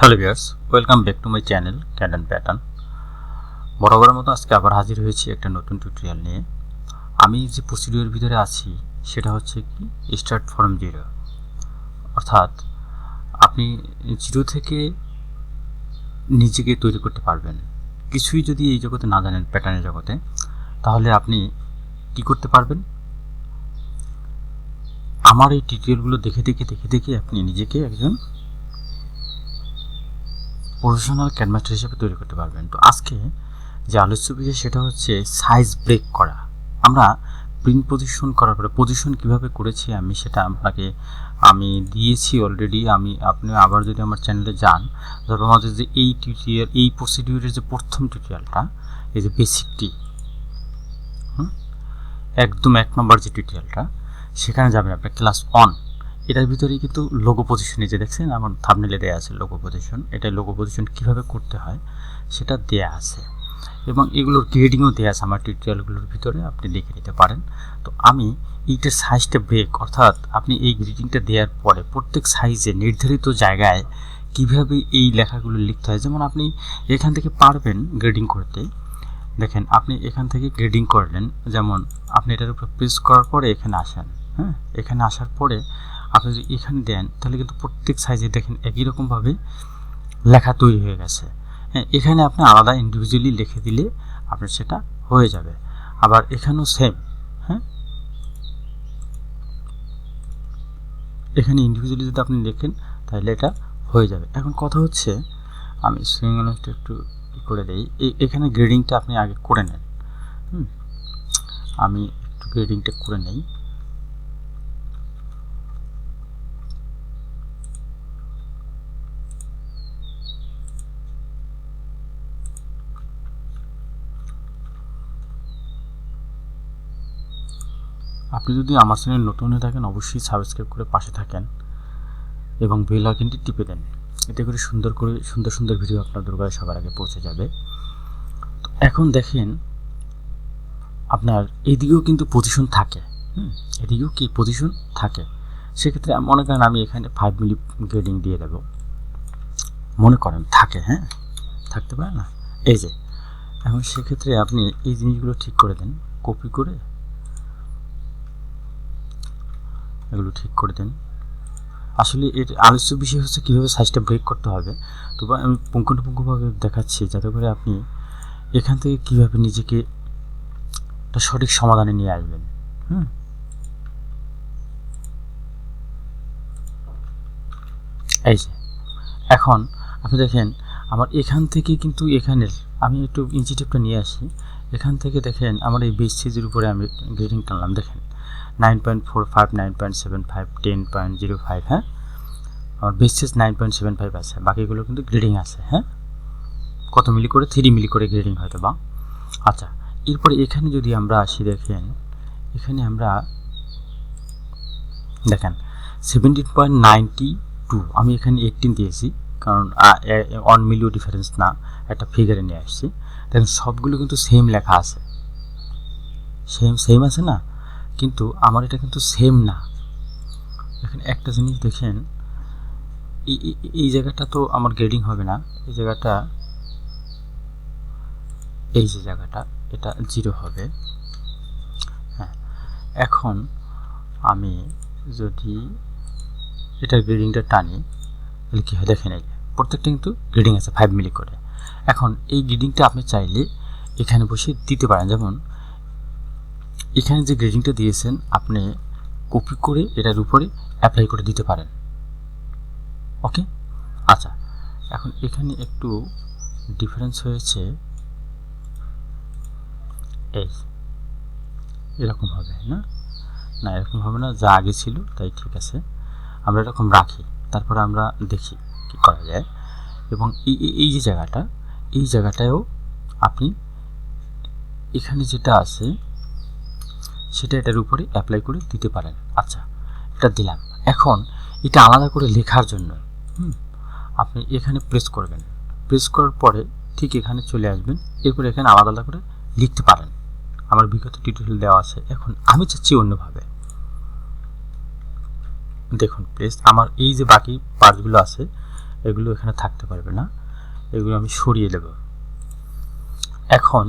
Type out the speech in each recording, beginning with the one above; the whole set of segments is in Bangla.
Hello viewers, welcome back to my channel Caden pattern. বরাবরের মতো আজকে আবার হাজির হয়েছি একটা নতুন টিউটোরিয়াল নিয়ে। আমি যে প্রসিডিওর ভিতরে আছি সেটা হচ্ছে কি স্টার্ট ফ্রম জিরো, অর্থাৎ আপনি জিরো থেকে নিজেকে তৈরি করতে পারবেন। কিছুই যদি এই জগতে না জানেন, প্যাটার্নের জগতে, তাহলে আপনি কি করতে পারবেন? আমার এই টিউটোরিয়ালগুলো দেখে দেখে আপনি নিজেকে একজন প্রফেশনাল ক্যানভাস্টার হিসেবে তৈরি করতে পারবেন। তো আজকে যে আলোচ্য বিষয় সেটা হচ্ছে সাইজ ব্রেক করা। আমরা প্রিন্ট পজিশন করার পরে পজিশন কিভাবে করেছি আমি সেটা আপনাকে দিয়েছি অলরেডি। আপনি আবার যদি আমার চ্যানেলে যান, ধরো আমাদের যে এই টিউটোরিয়াল, এই প্রসিডিউরের যে প্রথম টিউটোরিয়ালটা, এই যে বেসিকটি, একদম 1 নম্বর যে টিউটোরিয়ালটা, সেখানে যাবেন আপনার ক্লাস 1। এটার ভিতরেই কিন্তু লোগো পজিশনে যে দেখছেন আমার থাম্বনেলে দেওয়া আছে লোগো পজিশন, এটা লোগো পজিশন কীভাবে করতে হয় সেটা দেয়া আছে, এবং এগুলোর গ্রেডিংও দেওয়া আছে আমার টিউটোরিয়ালগুলোর ভিতরে, আপনি দেখে নিতে পারেন। তো আমি এইটার সাইজটা ব্রেক, অর্থাৎ আপনি এই গ্রেডিংটা দেওয়ার পরে প্রত্যেক সাইজে নির্ধারিত জায়গায় কিভাবে এই লেখাগুলো লিখতে হয়, যেমন আপনি এখান থেকে পারবেন গ্রেডিং করতে। দেখেন, আপনি এখান থেকে গ্রেডিং করলেন, যেমন আপনি এটার উপর প্রেস করার পরে এখানে আসেন, এখানে আসার পরে আপনি যদি এখানে দেন তাহলে কিন্তু প্রত্যেক সাইজে দেখেন একই রকমভাবে লেখা তৈরি হয়ে গেছে। এখানে আপনি আলাদা ইন্ডিভিজুয়ালি লিখে দিলে আপনার সেটা হয়ে যাবে। আবার এখানেও সেম, এখানে ইন্ডিভিজুয়ালি যদি আপনি লেখেন তাহলে এটা হয়ে যাবে। এখন কথা হচ্ছে, আমি সুইংটা একটু করে দেই, এখানে গ্রেডিংটা আপনি আগে করে নেন। আমি একটু গ্রেডিংটা করে নেই। আপনি যদি আমার চ্যানেল নতুন হয়ে থাকেন অবশ্যই সাবস্ক্রাইব করে পাশে থাকেন এবং বেল আইকনটি টিপে দেন, এতে করে সুন্দর ভিডিও আপনাদের কাছে সবার আগে পৌঁছে যাবে। তো এখন দেখেন, আপনার এদিকেও কিন্তু পজিশন থাকে, এদিকেও কি পজিশন থাকে। সেক্ষেত্রে মনে করেন আমি এখানে 5 মিলি গ্রেডিং দিয়ে দেব, মনে করেন থাকে, থাকতে পারে না, এই যে। এখন সেক্ষেত্রে আপনি এই জিনিসগুলো ঠিক করে দেন, কপি করে এগুলো ঠিক করে দেন। আসলে এর আলোচ্য বিষয় হচ্ছে কীভাবে সাইজটা ব্রেক করতে হবে। তবে আমি পুঙ্খানুপুঙ্খভাবে দেখাচ্ছি যাতে করে আপনি এখান থেকে কীভাবে নিজেকে একটা সঠিক সমাধানে নিয়ে আসবেন। এই যে এখন আপনি দেখেন আমার এখান থেকে কিন্তু এখানের, আমি একটু ইঞ্চি টেপটা নিয়ে আসি, এখান থেকে দেখেন আমার এই বেস সাইজের উপরে আমি গ্রেডিং টানলাম, দেখেন 9.45, 9.75, 10.05, আমার বেস সাইজ 9.75 আছে, বাকিগুলো কিন্তু গ্রেডিং আছে। কত মিলি করে? 3 মিলি করে গ্রেডিং হয়তো বা। আচ্ছা, এরপরে এখানে যদি আমরা আসি, দেখেন এখানে আমরা দেখেন 17.92, আমি এখানে 18 দিয়েছি কারণ 1 মিলিও ডিফারেন্স না, একটা ফিগারে নিয়ে আসছি। দেখেন সবগুলো কিন্তু সেম লেখা আছে, সেম আছে না, কিন্তু আমার এটা কিন্তু সেম না। দেখেন একটা জিনিস দেখেন, এই জায়গাটা তো আমার গ্রেডিং হবে না, এই জায়গাটা, এই যে জায়গাটা, এটা 0 হবে। এখন আমি যদি এটার গ্রেডিংটা টানি তাহলে কী হয় দেখেন, এই প্রত্যেকটা কিন্তু গ্রেডিং আছে 5 মিলি করে। এখন এই গ্রেডিংটা আপনি চাইলে এখানে বসে দিতে পারেন, যেমন এখানে যে গ্রেডিংটা দিয়েছেন আপনি কপি করে এটার উপরে অ্যাপ্লাই করে দিতে পারেন। ওকে, আচ্ছা, এখন এখানে একটু ডিফারেন্স হয়েছে, এই এরকম হবে না, এরকম হবে না, যা আগে ছিল তাই ঠিক আছে, আমরা এরকম রাখি, তারপরে আমরা দেখি কি করা যায়। এবং এই যে জায়গাটা, এই জায়গাটায়ও আপনি এখানে যেটা আছে সেটা এটার উপরে অ্যাপ্লাই করে দিতে পারেন। আচ্ছা, এটা দিলাম। এখন এটা আলাদা করে লেখার জন্য আপনি এখানে প্রেস করবেন, প্রেস করার পরে ঠিক এখানে চলে আসবেন, এরপর এখানে আলাদা করে লিখতে পারেন, আমার বিগত টিউটোরিয়াল দেওয়া আছে। এখন আমি চাচ্ছি অন্যভাবে, দেখুন প্লেস আমার এই যে বাকি পার্টগুলো আছে এগুলো এখানে থাকতে পারবে না, এগুলো আমি সরিয়ে দেব। এখন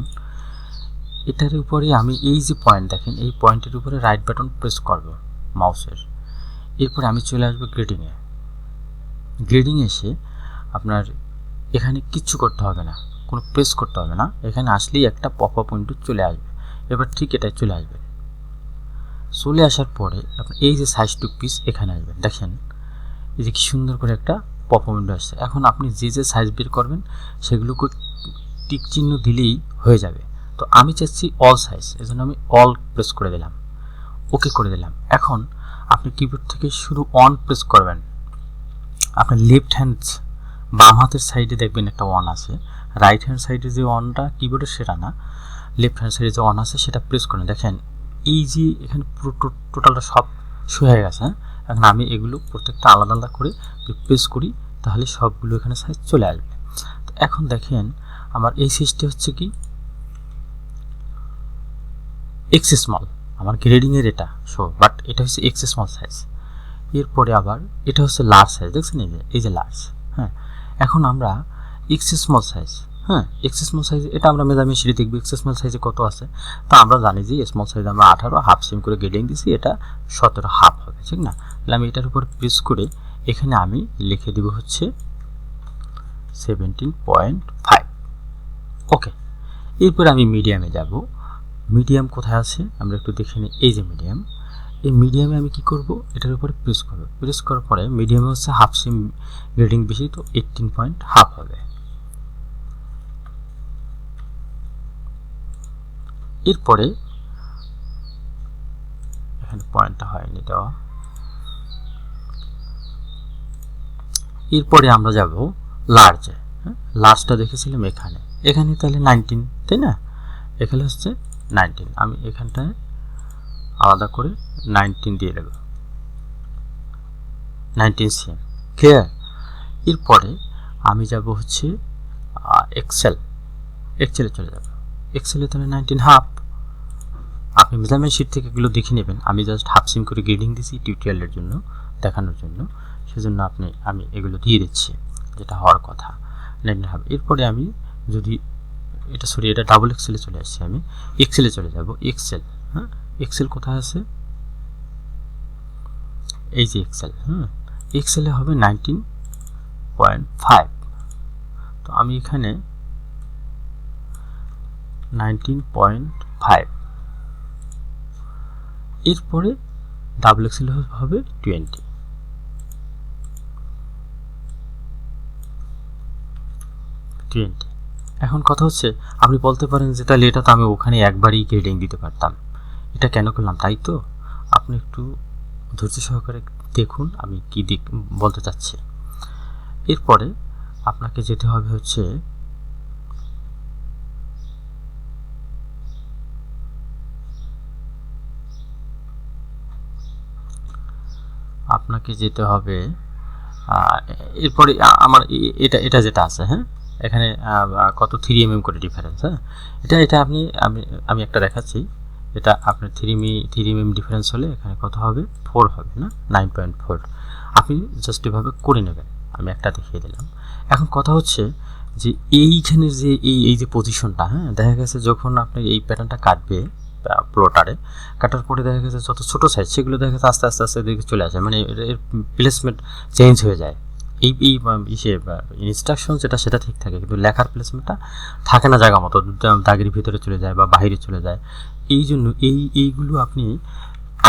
এটার উপরে আমি এই যে পয়েন্ট দেখেন, এই পয়েন্টের উপরে রাইট বাটন প্রেস করব মাউসের। এরপরে আমি চলে আসবো গ্রেডিংয়ে। গ্রেডিং এসে আপনার এখানে কিচ্ছু করতে হবে না, কোনো প্রেস করতে হবে না, এখানে আসলেই একটা পপ আপ উইন্ডো চলে আসবে। এবার ঠিক এটাই চলে আসবে। চলে আসার পরে আপনি এই যে সাইজ টু পিস এখানে আসবেন, দেখেন এই যে কি সুন্দর করে একটা পপ আপ উইন্ডো আসছে। এখন আপনি যে যে সাইজ বের করবেন সেগুলোকে টিক চিহ্ন দিলেই হয়ে যাবে। তো আমি চাচ্ছি অল সাইজ, এজন্য আমি অল প্রেস করে দিলাম, ওকে করে দিলাম। এখন আপনি কিবোর্ড থেকে শুধু অন প্রেস করবেন। আপনার লেফট হ্যান্ড বাম হাতের সাইডে দেখবেন একটা অন আছে, রাইট হ্যান্ড সাইডে যে অনটা কিবোর্ডের সেটা না, লেফট হ্যান্ড সাইডে যে অন আছে সেটা প্রেস করেন। দেখেন এই যে এখানে পুরো টোটালটা সব শো হয়ে গেছে। হ্যাঁ, এখন আমি এগুলো প্রত্যেকটা আলাদা আলাদা করে প্রেস করি, তাহলে সবগুলো এখানে সাইজ চলে আসবে। তো এখন দেখেন আমার এই সাইজটি হচ্ছে কি এক্স স্মল, আমার গ্রেডিংয়ের এটা শো, বাট এটা হচ্ছে এক্স স্মল সাইজ। এরপরে আবার এটা হচ্ছে লার্জ সাইজ, দেখছেন এই যে লার্জ। হ্যাঁ, এখন আমরা এক্স স্মল সাইজ, হ্যাঁ এক্স স্মল সাইজ এটা আমরা মেজারমেন্ট দেখবো এক্স স্মল সাইজে কত আছে। তা আমরা জানি যে স্মল সাইজ আমরা 18 হাফ সেম করে গ্রেডিং দিছি, এটা 17 হাফ হবে, ঠিক না? তাহলে আমি এটার উপর প্রেস করে এখানে আমি লিখে দিব হচ্ছে 17.5। ওকে, এরপর আমি মিডিয়ামে যাব। মিডিয়াম কোথায় আছে আমরা একটু দেখে নিই। এই যে মিডিয়াম, এই মিডিয়ামে আমি কি করব, এটার উপরে প্রেস করব। প্রেস করার পরে মিডিয়ামে হচ্ছে হাফ সেম গ্রেডিং বেশি, তো 18.5 হবে। এরপরে এখানে পয়েন্টটা হয়নি দেওয়া। এরপরে আমরা যাব লার্জে। হ্যাঁ, লার্জটা দেখেছিলাম এখানে, এখানে তাহলে 19, তাই না? এখানে হচ্ছে 19, আমি এখানটায় আলাদা করে 19 দিয়ে দেব, 19 cm। ক্লিয়ার? এরপরে আমি যাব হচ্ছে এক্সেলে চলে যাব। এক্সেলে তাহলে 19 হাফ। আপনি মেজারমেন্ট শিট থেকে এগুলো দেখে নেবেন, আমি জাস্ট হাফ সিম করে গ্রেডিং দিছি টিউটোরিয়ালের জন্য, দেখানোর জন্য, সেজন্য আমি এগুলো দিয়ে দিচ্ছি যেটা হওয়ার কথা 19 হাফ। এরপরে আমি যদি এটা ডাবল এক্সেলে চলে আসছি, আমি এক্সেলে চলে যাব। এক্সেল, হ্যাঁ এক্সেল কোথায় আছে, এই যে এক্সেল। এক্সেলে হবে 19.5, তো আমি এখানে 19.5। এরপরে ডাবল এক্সেল হবে 20। এখন কথা হচ্ছে আপনি বলতে পারেন যে তাহলে এটা তো আমি ওখানে একবারই গ্রেডিং দিতে পারতাম, এটা কেন করলাম? তাই তো, আপনি একটু ধৈর্য সহকারে দেখুন আমি কি বলতে চাচ্ছি। এরপরে আপনাকে যেতে হবে হচ্ছে এরপরে আমার এটা যেটা আছে, হ্যাঁ এখানে কত 3 mm করে ডিফারেন্স। হ্যাঁ, এটা আমি একটা দেখাচ্ছি, এটা আপনার 3 mm ডিফারেন্স হলে এখানে কত হবে, 4 হবে না, 9.4। আপনি জাস্ট এভাবে করে নেবেন, আমি একটা দেখিয়ে দিলাম। এখন কথা হচ্ছে যে এইখানের যে এই যে পজিশনটা, হ্যাঁ দেখা গেছে যখন আপনি এই প্যাটার্নটা কাটবে প্লটারে, কাটার পরে দেখা গেছে যত ছোট সাইজ সেগুলো দেখা গেছে আস্তে আস্তে দিকে চলে আসে, মানে এর প্লেসমেন্ট চেঞ্জ হয়ে যায়। এই ইনস্ট্রাকশন সেটা ঠিক থাকে, কিন্তু লেখার প্লেসমেন্টটা থাকে না জায়গা মতো, দাগের ভিতরে চলে যায় বা বাইরে চলে যায়। এই জন্য এইগুলো আপনি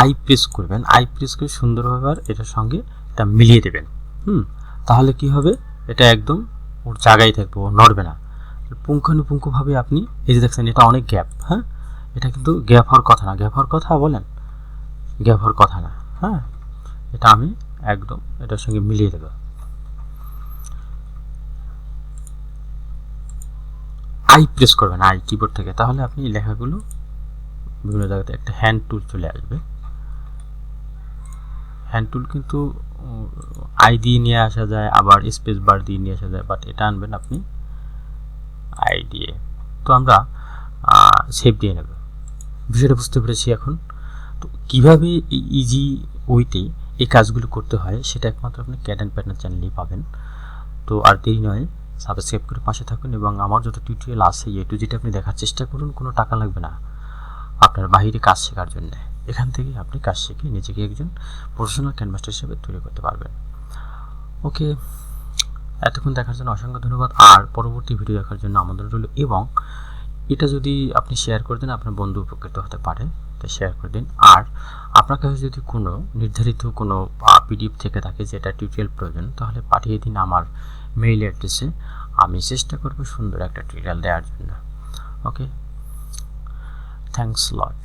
আই প্রেস করবেন, আই প্রেস করে সুন্দরভাবে আর এটার সঙ্গে এটা মিলিয়ে দেবেন। তাহলে কি হবে, এটা একদম ওর জায়গায় থাকবে, ও নড়বে না। পুঙ্খানুপুঙ্খভাবে আপনি এই যে দেখছেন এটা অনেক গ্যাপ, হ্যাঁ এটা কিন্তু গ্যাপ হওয়ার কথা না, গ্যাপ হওয়ার কথা বলেন, গ্যাপ হওয়ার কথা না। হ্যাঁ, এটা আমি একদম এটার সঙ্গে মিলিয়ে দেব। আই প্রেস করবেন, আই কিবোর্ড থেকে, তাহলে আপনি লেখাগুলো বিভিন্ন জায়গাতে একটা হ্যান্ড টুল চলে আসবে। হ্যান্ড টুল কিন্তু আই দিয়ে নিয়ে আসা যায়, আবার স্পেস বার দিয়ে নিয়ে আসা যায়, বাট এটা আনবেন আপনি আই দিয়ে। তো আমরা সেভ দিয়ে নেব। বিষয়টা বুঝতে পেরেছি এখন। তো কীভাবে ইজি ওয়েতে এই কাজগুলো করতে হয় সেটা একমাত্র আপনি ক্যাড অ্যান্ড প্যাটার্ন চ্যানেলেই পাবেন। তো আর দেরি নয়, সাবস্ক্রাইব করে পাশে থাকুন এবং আমার যত টিউটোরিয়াল আছে A to Z আপনি দেখার চেষ্টা করুন। কোনো টাকা লাগবে না আপনার বাহিরে কাজ শেখার জন্য। এখান থেকে আপনি কাজ শিখে নিজেকে একজন প্রফেশনাল ক্যানভাস্টার হিসেবে তৈরি করতে পারবেন। ওকে, এতক্ষণ দেখার জন্য অসংখ্য ধন্যবাদ। আর পরবর্তী ভিডিও দেখার জন্য আমন্ত্রণ রইল, এবং এটা যদি আপনি শেয়ার করে দেন আপনার বন্ধু উপকৃত হতে পারে, তাই শেয়ার করে দিন। আর আপনার কাছে যদি কোনো নির্ধারিত কোনো পিডিএফ থেকে থাকে যেটা টিউটোরিয়াল প্রয়োজন, তাহলে পাঠিয়ে দিন আমার মেইল অ্যাড্রেসে। আমি চেষ্টা করব সুন্দর একটা টিউটোরিয়াল দেওয়ার জন্য। ওকে, থ্যাঙ্কস লট।